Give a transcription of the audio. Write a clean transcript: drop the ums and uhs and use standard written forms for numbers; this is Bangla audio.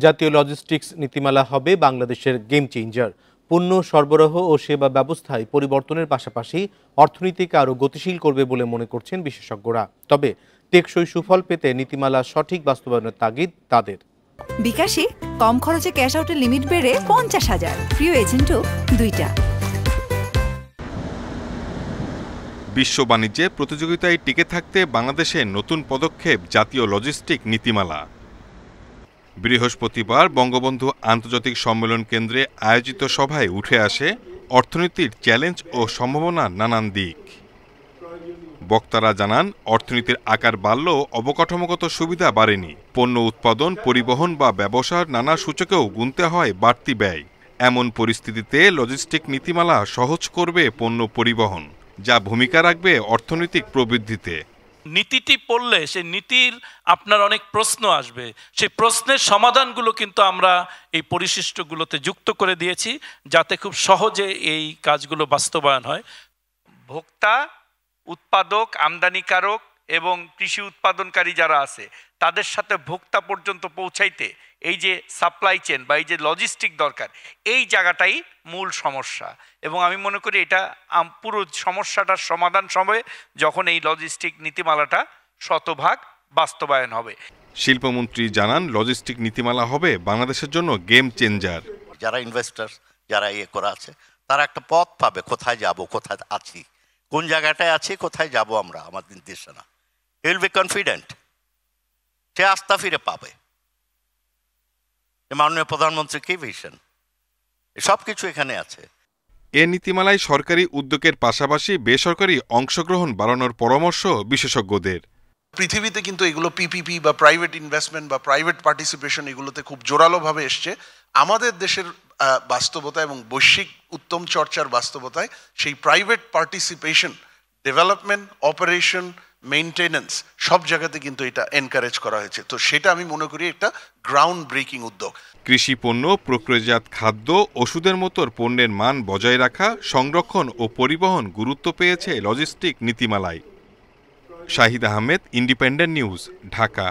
জাতীয় লজিস্টিক্স নীতিমালা হবে বাংলাদেশের গেম চেঞ্জার। পণ্য সরবরাহ ও সেবা ব্যবস্থায় পরিবর্তনের পাশাপাশি অর্থনীতিকে আরও গতিশীল করবে বলে মনে করছেন বিশেষজ্ঞরা। তবে টেকসই সুফল পেতে নীতিমালা সঠিক বাস্তবায়নের তাগিদ তাদের। বিকাশে কম খরচে ক্যাশ আউটের লিমিট বেড়ে 50,000, প্রিয় এজেন্টও 2টা। বিশ্ব বাণিজ্যে প্রতিযোগিতায় টিকে থাকতে বাংলাদেশের নতুন পদক্ষেপ জাতীয় লজিস্টিক নীতিমালা। বৃহস্পতিবার বঙ্গবন্ধু আন্তর্জাতিক সম্মেলন কেন্দ্রে আয়োজিত সভায় উঠে আসে অর্থনীতির চ্যালেঞ্জ ও সম্ভাবনার নানান দিক। বক্তারা জানান, অর্থনীতির আকার বাড়লেও অবকাঠামোগত সুবিধা বাড়েনি। পণ্য উৎপাদন, পরিবহন বা ব্যবসার নানা সূচকেও গুনতে হয় বাড়তি ব্যয়। এমন পরিস্থিতিতে লজিস্টিক নীতিমালা সহজ করবে পণ্য পরিবহন, যা ভূমিকা রাখবে অর্থনৈতিক প্রবৃদ্ধিতে। নীতিটি পড়লে সেই নীতির আপনার অনেক প্রশ্ন আসবে, সেই প্রশ্নের সমাধানগুলো কিন্তু আমরা এই পরিশিষ্টগুলোতে যুক্ত করে দিয়েছি, যাতে খুব সহজে এই কাজগুলো বাস্তবায়ন হয়। ভোক্তা, উৎপাদক, আমদানিকারক এবং কৃষি উৎপাদনকারী যারা আছে তাদের সাথে ভোক্তা পর্যন্ত পৌঁছাইতে এই যে সাপ্লাই চেন বা এই যে লজিস্টিক দরকার, এই জায়গাটাই মূল সমস্যা। এবং আমি মনে করি এটা পুরো সমস্যাটার সমাধান হবে যখন এই লজিস্টিক নীতিমালাটা শতভাগ বাস্তবায়ন হবে। শিল্পমন্ত্রী জানান, লজিস্টিক নীতিমালা হবে বাংলাদেশের জন্য গেম চেঞ্জার। যারা ইনভেস্টার, যারা করা আছে, তারা একটা পথ পাবে, কোথায় যাব, কোথায় আছি, কোন জায়গাটায় আছি, কোথায় যাব আমরা, আমার নির্দেশনা। হি উইল বি কনফিডেন্ট, সে আস্থা ফিরে পাবে। মাননীয় প্রধানমন্ত্রী কি ভিশন, সব কিছু এখানে আছে। এ নীতিমালায় সরকারি উদ্যোগের পাশাপাশি বেসরকারি অংশগ্রহণ বাড়ানোর পরামর্শ বিশেষজ্ঞদের। পৃথিবীতে কিন্তু এগুলো পিপিপি বা প্রাইভেট ইনভেস্টমেন্ট বা প্রাইভেট পার্টিসিপেশন এগুলোতে খুব জোরালোভাবে এসছে। আমাদের দেশের বাস্তবতা এবং বৈশ্বিক উত্তম চর্চার বাস্তবতায় সেই private participation, development, operation, maintenance সব জায়গাতে কিন্তু এটা এনকারেজ করা হয়েছে। তো সেটা আমি মনে করি একটা গ্রাউন্ড ব্রেকিং উদ্যোগ। কৃষি পণ্য, প্রক্রিয়াজাত খাদ্য, ওষুধের মতো পণ্যের মান বজায় রাখা, সংরক্ষণ ও পরিবহন গুরুত্ব পেয়েছে লজিস্টিক নীতিমালায়। Shahid Ahmed, independent news, Dhaka.